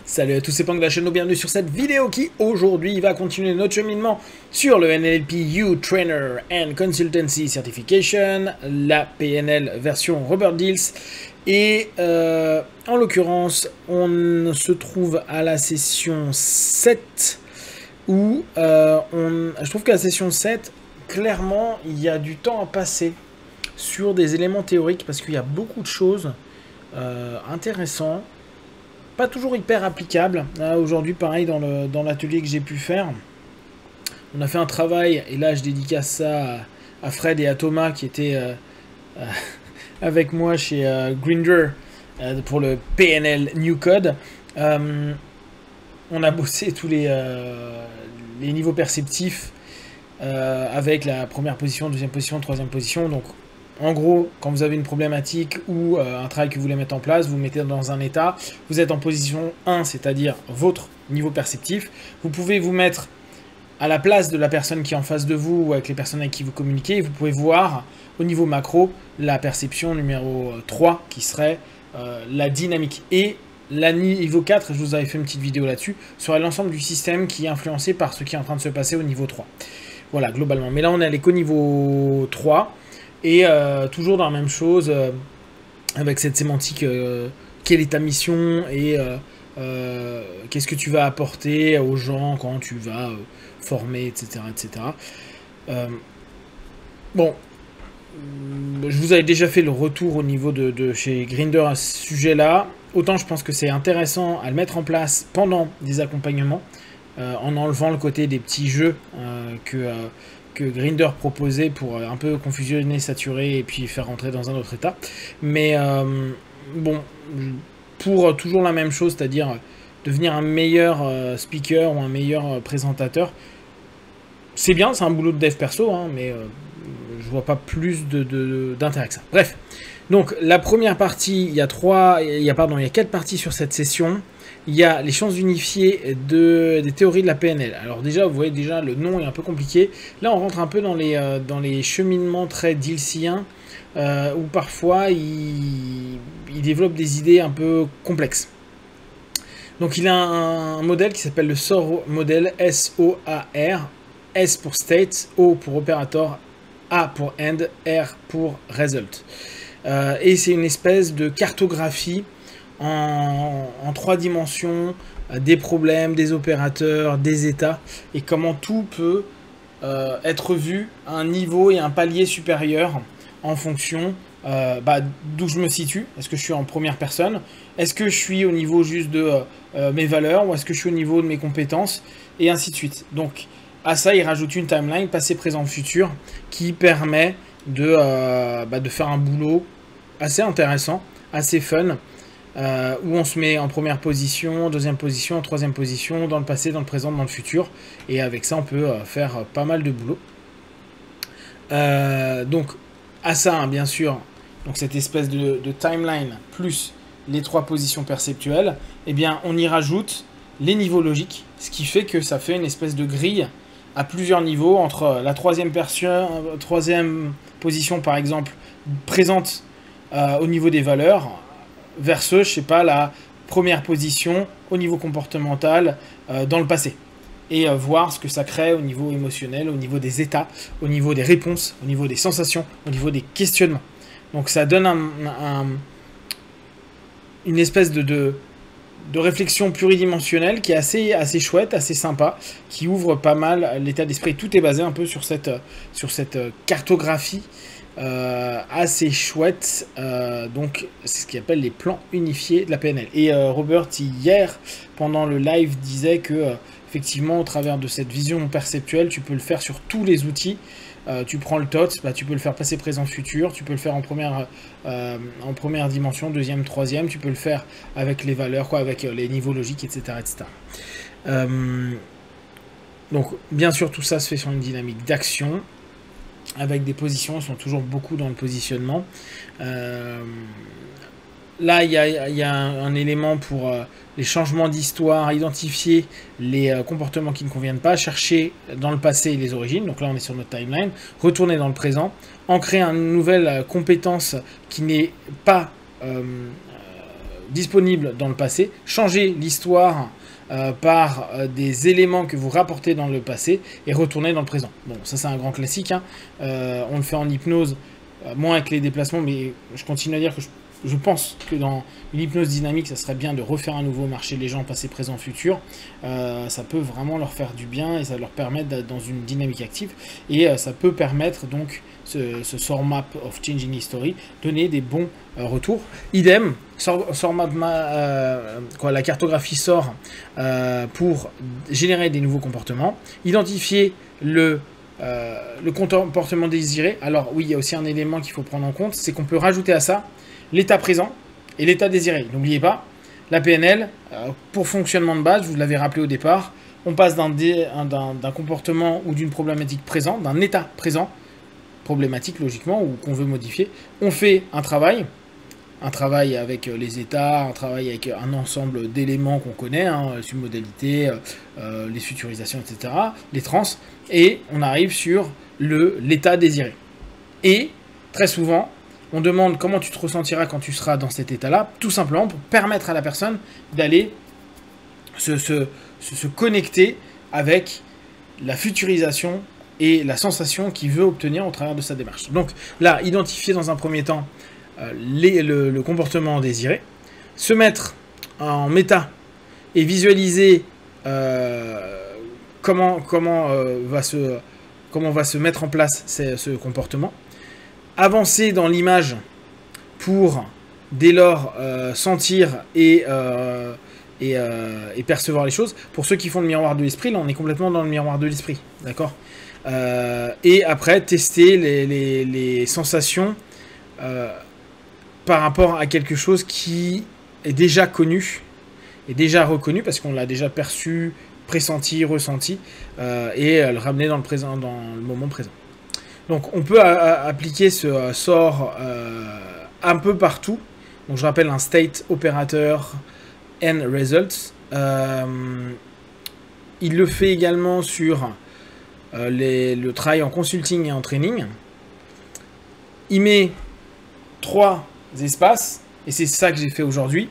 Salut à tous, c'est Pang de la chaîne, bienvenue sur cette vidéo qui aujourd'hui va continuer notre cheminement sur le NLP U Trainer and Consultancy Certification, la PNL version Robert Dills. Et en l'occurrence, on se trouve à la session 7 où je trouve qu'à la session 7, clairement, il y a du temps à passer sur des éléments théoriques parce qu'il y a beaucoup de choses intéressantes. Pas toujours hyper applicable. Aujourd'hui, pareil, dans l'atelier que j'ai pu faire, on a fait un travail, et là je dédicace ça à Fred et à Thomas qui étaient avec moi chez Grindr pour le PNL New Code. On a bossé tous les niveaux perceptifs avec la première position, deuxième position, troisième position. Donc en gros, quand vous avez une problématique ou un travail que vous voulez mettre en place, vous mettez dans un état, vous êtes en position 1, c'est-à-dire votre niveau perceptif. Vous pouvez vous mettre à la place de la personne qui est en face de vous ou avec les personnes avec qui vous communiquez. Vous pouvez voir au niveau macro la perception numéro 3 qui serait la dynamique. Et la niveau 4, je vous avais fait une petite vidéo là-dessus, serait l'ensemble du système qui est influencé par ce qui est en train de se passer au niveau 3. Voilà, globalement. Mais là, on est allé qu'au niveau 3. Et toujours dans la même chose, avec cette sémantique, quelle est ta mission et qu'est-ce que tu vas apporter aux gens quand tu vas former, etc. etc. Bon, je vous avais déjà fait le retour au niveau de chez Grindr à ce sujet-là. Autant je pense que c'est intéressant à le mettre en place pendant des accompagnements, en enlevant le côté des petits jeux que Grindr proposait pour un peu confusionner, saturer et puis faire rentrer dans un autre état. Mais bon, pour toujours la même chose, c'est-à-dire devenir un meilleur speaker ou un meilleur présentateur, c'est bien, c'est un boulot de dev perso, hein, mais je vois pas plus d'intérêt que ça. Bref, donc la première partie, il y a 4 parties sur cette session. Il y a les chances d'unifier des théories de la PNL. Alors déjà, vous voyez, déjà le nom est un peu compliqué. Là, on rentre un peu dans les cheminements très dillsiens, où parfois, il développe des idées un peu complexes. Donc, il a un modèle qui s'appelle le SOAR modèle, S-O-A-R, S pour State, O pour Operator, A pour End, R pour Result. Et c'est une espèce de cartographie en 3 dimensions, des problèmes, des opérateurs, des états, et comment tout peut être vu à un niveau et un palier supérieur en fonction d'où je me situe. Est-ce que je suis en première personne? Est-ce que je suis au niveau juste de mes valeurs? Ou est-ce que je suis au niveau de mes compétences? Et ainsi de suite. Donc à ça, il rajoute une timeline passé, présent, futur qui permet de faire un boulot assez intéressant, assez fun, où on se met en première position, deuxième position, troisième position, dans le passé, dans le présent, dans le futur. Et avec ça, on peut faire pas mal de boulot. Donc, à ça, hein, bien sûr, donc cette espèce de timeline, plus les 3 positions perceptuelles, eh bien, on y rajoute les niveaux logiques, ce qui fait que ça fait une espèce de grille à plusieurs niveaux, entre la troisième position, par exemple, présente au niveau des valeurs, versus, je sais pas, la première position au niveau comportemental dans le passé. Et voir ce que ça crée au niveau émotionnel, au niveau des états, au niveau des réponses, au niveau des sensations, au niveau des questionnements. Donc ça donne une espèce de réflexion pluridimensionnelle qui est assez chouette, assez sympa, qui ouvre pas mal l'état d'esprit. Tout est basé un peu sur cette cartographie assez chouette, donc c'est ce qu'il appelle les plans unifiés de la PNL. Et Robert hier pendant le live disait que effectivement au travers de cette vision perceptuelle tu peux le faire sur tous les outils. Tu prends le TOTS, tu peux le faire passé, présent, futur, tu peux le faire en première dimension, deuxième, troisième, tu peux le faire avec les valeurs, avec les niveaux logiques, etc. etc. Donc bien sûr tout ça se fait sur une dynamique d'action, avec des positions, ils sont toujours beaucoup dans le positionnement. Là, il y a un élément pour les changements d'histoire, identifier les comportements qui ne conviennent pas, chercher dans le passé les origines. Donc là, on est sur notre timeline. Retourner dans le présent, en créer une nouvelle compétence qui n'est pas disponibles dans le passé, changer l'histoire par des éléments que vous rapportez dans le passé et retourner dans le présent. Bon, ça c'est un grand classique, hein. On le fait en hypnose, moins avec les déplacements, mais je continue à dire que je pense que dans une hypnose dynamique, ça serait bien de refaire un nouveau marché les gens passé, présent, futur. Ça peut vraiment leur faire du bien et ça leur permet d'être dans une dynamique active. Et ça peut permettre donc ce SOAR Map of Changing History, donner des bons retours. Idem, SOAR Map, la cartographie SOAR pour générer des nouveaux comportements, identifier le comportement désiré. Alors oui, il y a aussi un élément qu'il faut prendre en compte, c'est qu'on peut rajouter à ça l'état présent et l'état désiré. N'oubliez pas, la PNL, pour fonctionnement de base, je vous l'avais rappelé au départ, on passe d'un comportement ou d'une problématique présente, d'un état présent, problématique logiquement, ou qu'on veut modifier. On fait un travail avec les états, un travail avec un ensemble d'éléments qu'on connaît, hein, submodalité, les futurisations, etc., les trans, et on arrive sur l'état désiré. Et, très souvent, on demande comment tu te ressentiras quand tu seras dans cet état-là, tout simplement pour permettre à la personne d'aller se connecter avec la futurisation et la sensation qu'il veut obtenir au travers de sa démarche. Donc là, identifier dans un premier temps le comportement désiré, se mettre en méta et visualiser comment va se mettre en place ce comportement, avancer dans l'image pour dès lors sentir et percevoir les choses. Pour ceux qui font le miroir de l'esprit, là on est complètement dans le miroir de l'esprit, d'accord. Et après tester les sensations par rapport à quelque chose qui est déjà connu, est déjà reconnu parce qu'on l'a déjà perçu, pressenti, ressenti, et le ramener dans le présent, dans le moment présent. Donc on peut appliquer ce SOAR un peu partout. Donc je rappelle un State Operator and Results. Il le fait également sur le travail en consulting et en training. Il met 3 espaces, et c'est ça que j'ai fait aujourd'hui.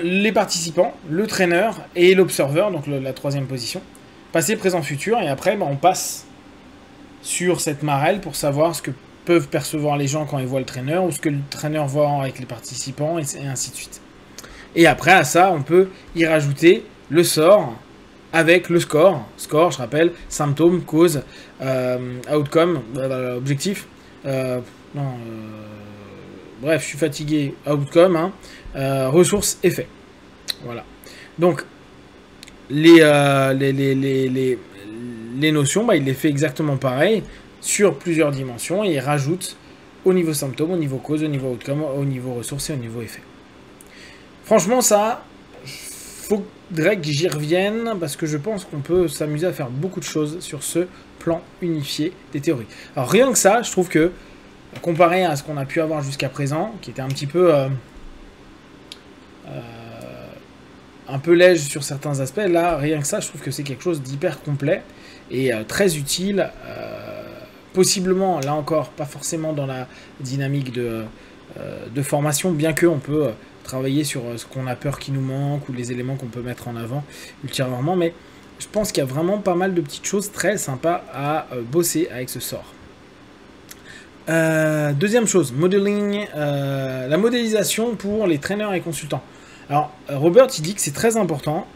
Les participants, le traîneur et l'observer, donc la 3e position. Passé, présent, futur, et après on passe sur cette marelle pour savoir ce que peuvent percevoir les gens quand ils voient le traîneur, ou ce que le traîneur voit avec les participants, et ainsi de suite. Et après, à ça, on peut y rajouter le SOAR avec le score. Score, je rappelle, symptômes, cause, outcome, objectif. Bref, je suis fatigué, outcome, hein, ressources, effet. Voilà. Donc, les notions, il les fait exactement pareil sur plusieurs dimensions et il rajoute au niveau symptômes, au niveau cause, au niveau outcome, au niveau ressources et au niveau effet. Franchement, ça, faudrait que j'y revienne parce que je pense qu'on peut s'amuser à faire beaucoup de choses sur ce plan unifié des théories. Alors rien que ça, je trouve que comparé à ce qu'on a pu avoir jusqu'à présent, qui était un petit peu léger sur certains aspects, là, rien que ça, je trouve que c'est quelque chose d'hyper complet et très utile, possiblement, là encore, pas forcément dans la dynamique de formation, bien qu'on peut travailler sur ce qu'on a peur qui nous manque ou les éléments qu'on peut mettre en avant ultérieurement, mais je pense qu'il y a vraiment pas mal de petites choses très sympas à bosser avec ce SOAR. Deuxième chose, modeling, la modélisation pour les traîneurs et consultants. Alors, Robert, il dit que c'est très important.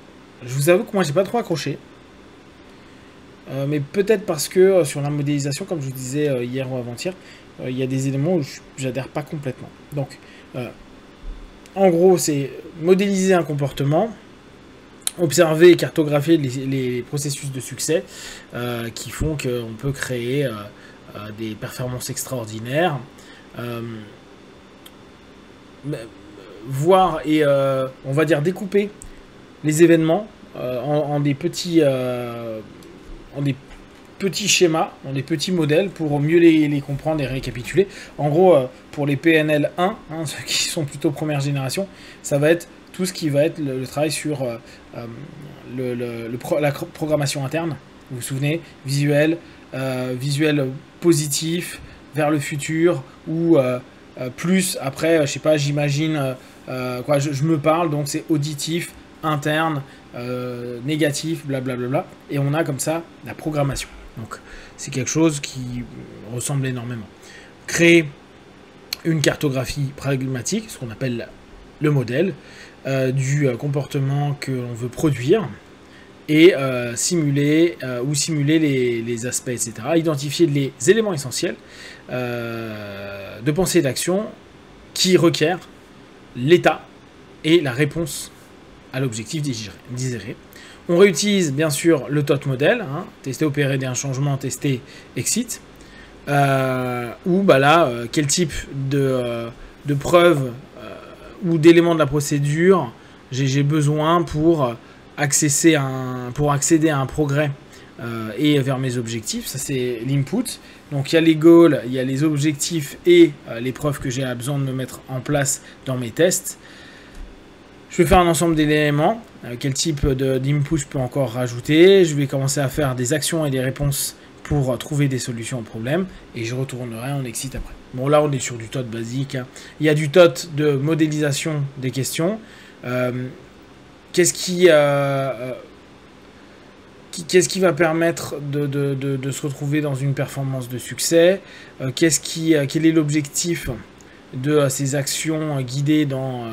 Je vous avoue que moi, j'ai pas trop accroché. Mais peut-être parce que sur la modélisation, comme je vous disais hier ou avant-hier, il y a des éléments où j'adhère pas complètement. Donc, en gros, c'est modéliser un comportement, observer et cartographier les processus de succès qui font qu'on peut créer des performances extraordinaires, voir et on va dire découper les événements en des petits schémas, en des petits modèles pour mieux les comprendre et récapituler. En gros, pour les PNL 1, ceux qui sont plutôt première génération, ça va être tout ce qui va être le travail sur la programmation interne. Vous vous souvenez, visuel positif vers le futur ou plus après, je sais pas, j'imagine, je me parle, donc c'est auditif, interne, négatif, blablabla, et on a comme ça la programmation. Donc c'est quelque chose qui ressemble énormément. Créer une cartographie pragmatique, ce qu'on appelle le modèle, du comportement que l'on veut produire, et simuler les aspects, etc. Identifier les éléments essentiels de pensée et d'action qui requièrent l'état et la réponse à l'objectif désiré. On réutilise bien sûr le TOT modèle, hein, tester, opérer un changement, tester, exit. Ou quel type de preuves ou d'éléments de la procédure j'ai besoin pour accéder à un progrès et vers mes objectifs. Ça, c'est l'input. Donc il y a les goals, il y a les objectifs et les preuves que j'ai besoin de me mettre en place dans mes tests. Je vais faire un ensemble d'éléments. Quel type d'input je peux encore rajouter? Je vais commencer à faire des actions et des réponses pour trouver des solutions aux problèmes, et je retournerai en exit après. Bon, là on est sur du TOT basique, hein. Il y a du TOT de modélisation des questions. Qu'est-ce qui va permettre de se retrouver dans une performance de succès? Quel est l'objectif de ces actions guidées dans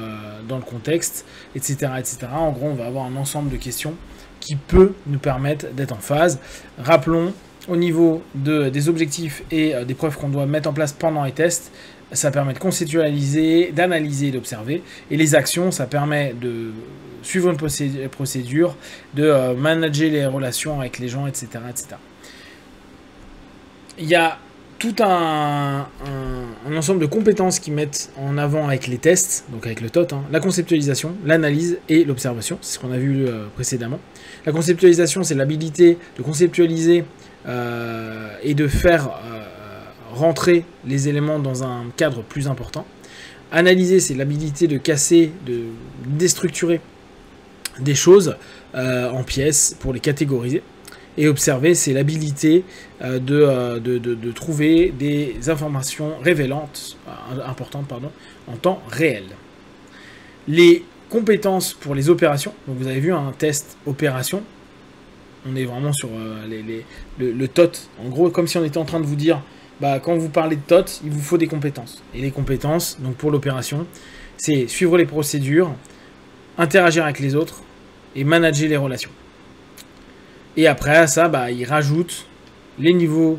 le contexte, etc., etc. En gros, on va avoir un ensemble de questions qui peut nous permettre d'être en phase. Rappelons, au niveau des objectifs et des preuves qu'on doit mettre en place pendant les tests, ça permet de conceptualiser, d'analyser et d'observer. Et les actions, ça permet de suivre une procédure, de manager les relations avec les gens, etc., etc. Il y a tout un ensemble de compétences qui mettent en avant avec les tests, donc avec le TOT, hein, la conceptualisation, l'analyse et l'observation. C'est ce qu'on a vu précédemment. La conceptualisation, c'est l'habilité de conceptualiser et de faire rentrer les éléments dans un cadre plus important. Analyser, c'est l'habilité de casser, de déstructurer des choses en pièces pour les catégoriser. Et observer, c'est l'habilité de trouver des informations importantes en temps réel. Les compétences pour les opérations, donc vous avez vu un test opération, on est vraiment sur le TOT, en gros comme si on était en train de vous dire, quand vous parlez de TOT, il vous faut des compétences. Et les compétences, donc pour l'opération, c'est suivre les procédures, interagir avec les autres et manager les relations. Et après à ça, il rajoute les niveaux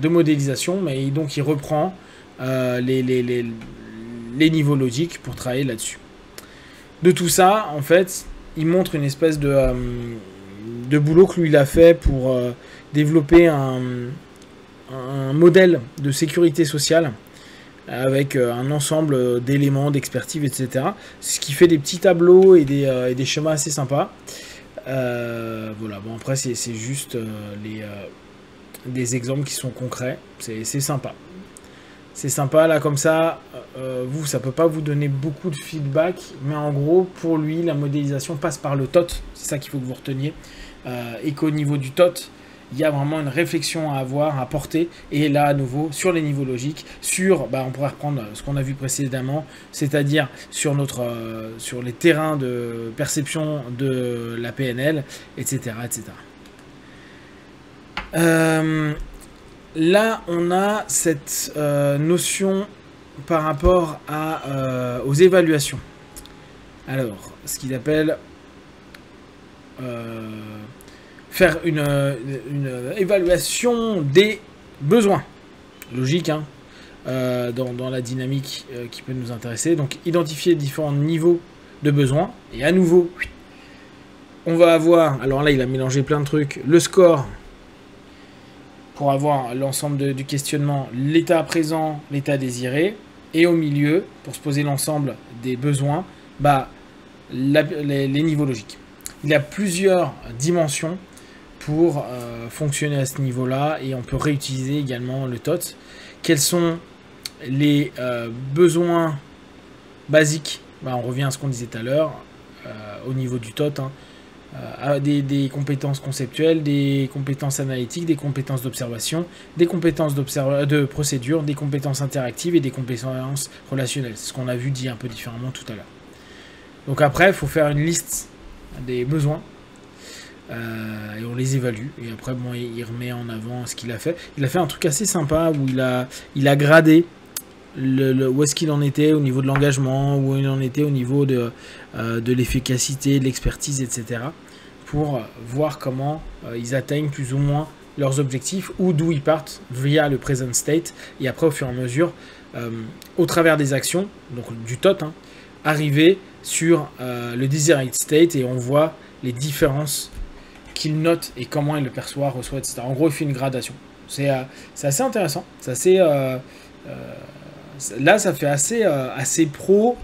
de modélisation, mais donc il reprend les niveaux logiques pour travailler là-dessus. De tout ça, en fait, il montre une espèce de boulot que lui il a fait pour développer un modèle de sécurité sociale avec un ensemble d'éléments, d'expertise, etc. Ce qui fait des petits tableaux et des schémas assez sympas. Voilà, bon après c'est juste des exemples qui sont concrets, c'est sympa. C'est sympa là comme ça, ça peut pas vous donner beaucoup de feedback, mais en gros pour lui la modélisation passe par le TOT, c'est ça qu'il faut que vous reteniez, et qu'au niveau du TOT, il y a vraiment une réflexion à avoir, à porter, et là à nouveau sur les niveaux logiques, on pourrait reprendre ce qu'on a vu précédemment, c'est-à-dire sur les terrains de perception de la PNL, etc. etc. Là on a cette notion par rapport aux évaluations. Alors, ce qu'il appelle faire une évaluation des besoins. Logique, hein, dans la dynamique qui peut nous intéresser. Donc, identifier différents niveaux de besoins. Et à nouveau, on va avoir, alors là, il a mélangé plein de trucs, le score pour avoir l'ensemble du questionnement, l'état présent, l'état désiré. Et au milieu, pour se poser l'ensemble des besoins, les niveaux logiques. Il y a plusieurs dimensions pour fonctionner à ce niveau-là, et on peut réutiliser également le TOT. Quels sont les besoins basiques? On revient à ce qu'on disait tout à l'heure au niveau du TOT, hein. des compétences conceptuelles, des compétences analytiques, des compétences d'observation, des compétences de procédure, des compétences interactives et des compétences relationnelles. C'est ce qu'on a vu dit un peu différemment tout à l'heure. Donc après, il faut faire une liste des besoins et on les évalue. Et après, bon, il remet en avant ce qu'il a fait. Il a fait un truc assez sympa où il a gradé où est-ce qu'il en était au niveau de l'engagement, où il en était au niveau de l'efficacité, de l'expertise, etc. pour voir comment ils atteignent plus ou moins leurs objectifs ou d'où ils partent via le present state. Et après, au fur et à mesure, au travers des actions, donc du TOT, hein, arriver sur le desired state et on voit les différences qu'il note et comment il le perçoit, reçoit, etc. En gros, il fait une gradation. C'est assez intéressant. C'est assez... là, ça fait assez pro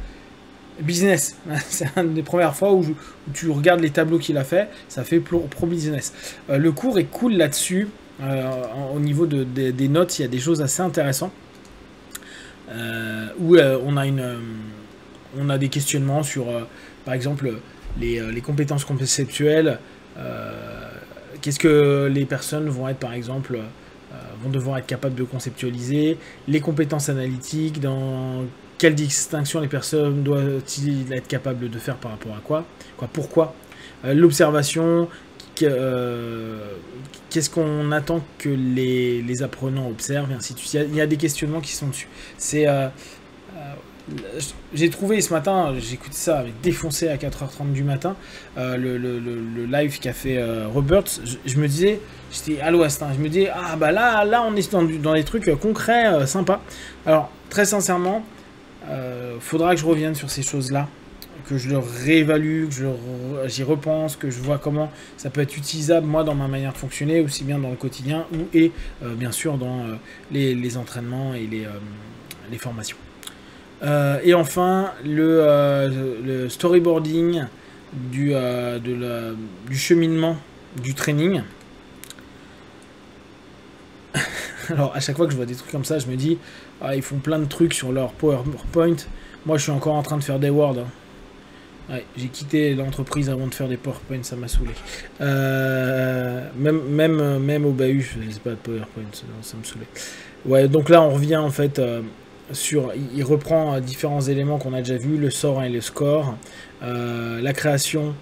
business. C'est une des premières fois où tu regardes les tableaux qu'il a fait. Ça fait pro business. Le cours est cool là-dessus. Au niveau des notes, il y a des choses assez intéressantes. Où on a des questionnements sur, par exemple, les compétences conceptuelles. Qu'est-ce que les personnes vont être, par exemple... vont devoir être capables de conceptualiser, les compétences analytiques, dans quelle distinction les personnes doivent-ils être capables de faire par rapport à quoi, pourquoi, l'observation, qu'est-ce qu'on attend que les apprenants observent, et ainsi de suite. Il y a des questionnements qui sont dessus. J'ai trouvé ce matin, j'ai écouté ça avec défoncé à 4h30 du matin, le live qu'a fait Robert. Je me disais, j'étais à l'ouest, hein, je me disais, ah bah là on est dans des trucs concrets, sympas. Alors, très sincèrement, faudra que je revienne sur ces choses-là, que je le réévalue, que j'y repense, que je vois comment ça peut être utilisable, moi, dans ma manière de fonctionner, aussi bien dans le quotidien, et bien sûr dans les entraînements et les formations. Et enfin, le storyboarding du cheminement du training. Alors, à chaque fois que je vois des trucs comme ça, je me dis, ils font plein de trucs sur leur PowerPoint. Moi, je suis encore en train de faire des Word. Ouais, j'ai quitté l'entreprise avant de faire des PowerPoint, ça m'a saoulé. Même au bahut, je faisais pas de PowerPoint, ça me saoulait. Ouais, donc là, on revient en fait... il reprend différents éléments qu'on a déjà vus, le sort et le score, la création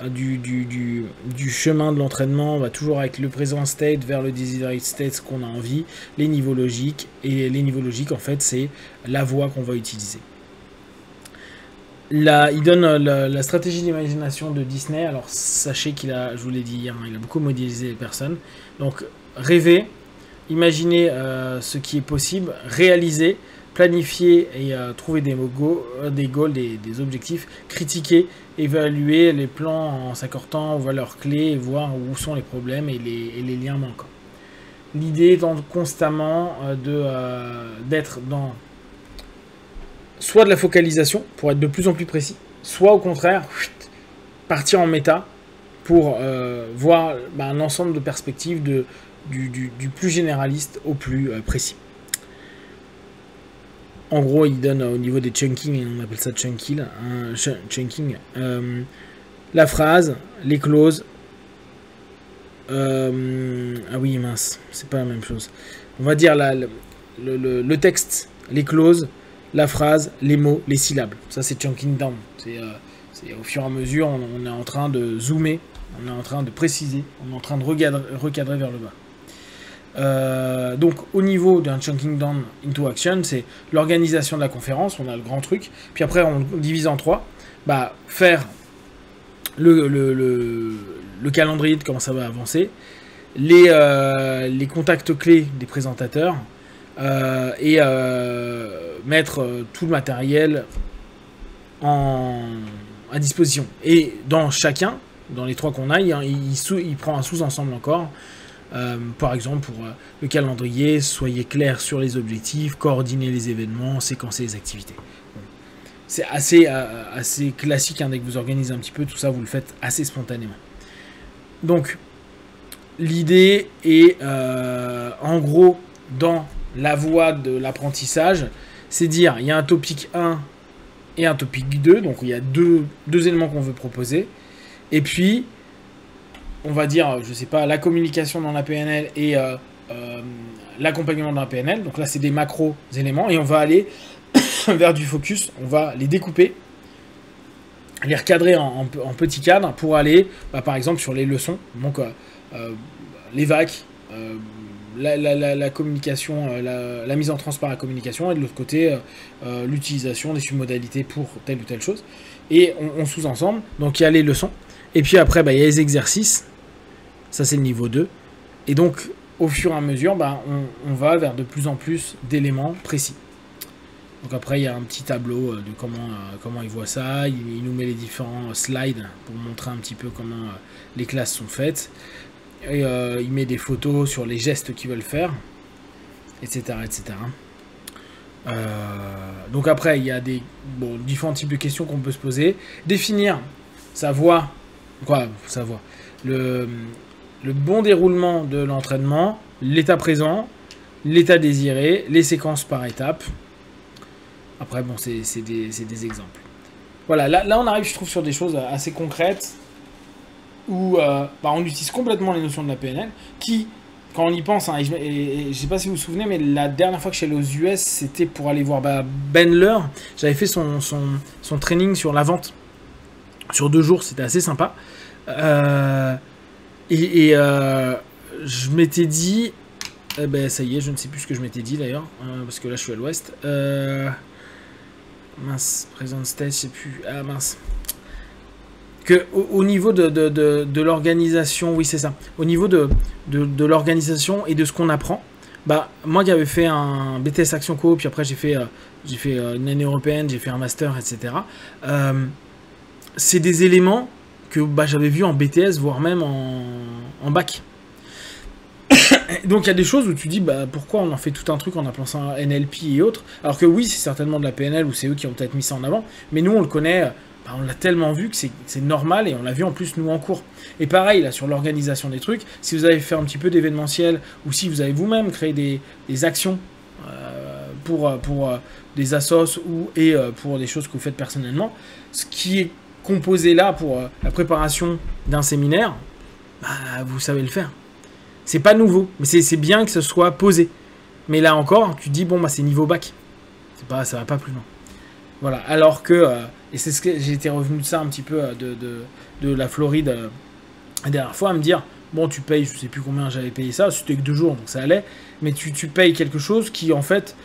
du chemin de l'entraînement, on va toujours avec le present state vers le desired state qu'on a envie, les niveaux logiques, et les niveaux logiques en fait c'est la voie qu'on va utiliser. Là, il donne la stratégie d'imagination de Disney. Alors sachez qu'il a, je vous l'ai dit hier, il a beaucoup modélisé les personnes, donc rêver, imaginer ce qui est possible, réaliser, planifier et trouver des goals, des objectifs, critiquer, évaluer les plans en s'accordant aux valeurs clés et voir où sont les problèmes et les liens manquants. L'idée étant constamment d'être dans soit de la focalisation pour être de plus en plus précis, soit au contraire partir en méta pour voir un ensemble de perspectives du plus généraliste au plus précis. En gros, il donne au niveau des chunking, on appelle ça chunking, la phrase, les clauses. Ah oui, mince, c'est pas la même chose. On va dire le texte, les clauses, la phrase, les mots, les syllabes. Ça, c'est chunking down. C'est au fur et à mesure, on est en train de zoomer, on est en train de préciser, on est en train de recadrer vers le bas. Donc au niveau d'un chunking down into action, c'est l'organisation de la conférence, on a le grand truc, puis après on divise en trois, faire le calendrier de comment ça va avancer, les contacts clés des présentateurs, et mettre tout le matériel à disposition. Et dans chacun, dans les trois qu'on a, il prend un sous-ensemble encore. Par exemple, pour le calendrier, soyez clair sur les objectifs, coordonnez les événements, séquencez les activités. Bon. C'est assez classique, hein, dès que vous organisez un petit peu, tout ça, vous le faites assez spontanément. Donc, l'idée est, en gros, dans la voie de l'apprentissage, c'est dire, il y a un topic 1 et un topic 2, donc il y a deux éléments qu'on veut proposer, et puis, on va dire, je sais pas, la communication dans la PNL et l'accompagnement dans la PNL. Donc là, c'est des macros éléments. Et on va aller vers du focus. On va les découper, les recadrer en petits cadres pour aller, par exemple, sur les leçons. Donc, les VAC, la communication, la mise en transe par la communication, et de l'autre côté, l'utilisation des submodalités pour telle ou telle chose. Et on sous-ensemble. Donc, il y a les leçons. Et puis après, il y a les exercices. Ça, c'est le niveau 2. Et donc, au fur et à mesure, on va vers de plus en plus d'éléments précis. Donc après, il y a un petit tableau de comment il voit ça. Il nous met les différents slides pour montrer un petit peu comment les classes sont faites. Et il met des photos sur les gestes qu'ils veulent faire, etc. etc. Donc après, il y a différents types de questions qu'on peut se poser. Définir sa voie, le bon déroulement de l'entraînement, l'état présent, l'état désiré, les séquences par étapes. Après, bon, c'est des exemples. Voilà, là on arrive, je trouve, sur des choses assez concrètes où on utilise complètement les notions de la PNL qui, quand on y pense, et je sais pas si vous vous souvenez, mais la dernière fois que je suis allé aux US, c'était pour aller voir Ben Leur. J'avais fait son training sur la vente sur 2 jours, c'était assez sympa. Je m'étais dit, ça y est, je ne sais plus ce que je m'étais dit d'ailleurs, parce que là je suis à l'ouest. Mince, present stage, je sais plus. Ah mince. Que au niveau de l'organisation, oui c'est ça. Au niveau de l'organisation et de ce qu'on apprend, moi qui avais fait un BTS Action Co, puis après j'ai fait une année européenne, j'ai fait un master, etc. C'est des éléments que j'avais vu en BTS, voire même en bac. Donc il y a des choses où tu dis pourquoi on en fait tout un truc en appelant ça NLP et autres, alors que oui c'est certainement de la PNL ou c'est eux qui ont peut-être mis ça en avant, mais nous on le connaît, on l'a tellement vu que c'est normal et on l'a vu en plus nous en cours. Et pareil là sur l'organisation des trucs, si vous avez fait un petit peu d'événementiel ou si vous avez vous-même créé des actions pour des assos et pour des choses que vous faites personnellement, ce qui est composé là pour la préparation d'un séminaire, vous savez le faire. C'est pas nouveau, mais c'est bien que ce soit posé. Mais là encore, tu te dis, c'est niveau bac. Ça va pas plus loin. Voilà, alors que, et c'est ce que j'ai été revenu de ça un petit peu de la Floride la dernière fois, à me dire, tu payes, je sais plus combien j'avais payé ça, c'était que 2 jours, donc ça allait, mais tu payes quelque chose qui, en fait,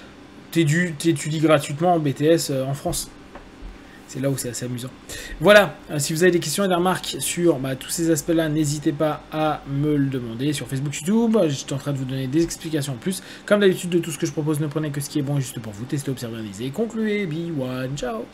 t'étudies gratuitement en BTS en France. C'est là où c'est assez amusant. Voilà, si vous avez des questions et des remarques sur tous ces aspects-là, n'hésitez pas à me le demander sur Facebook, YouTube. Je suis en train de vous donner des explications en plus. Comme d'habitude, de tout ce que je propose, ne prenez que ce qui est bon et juste pour vous. Testez, observez, analysez, concluez. Be one, ciao.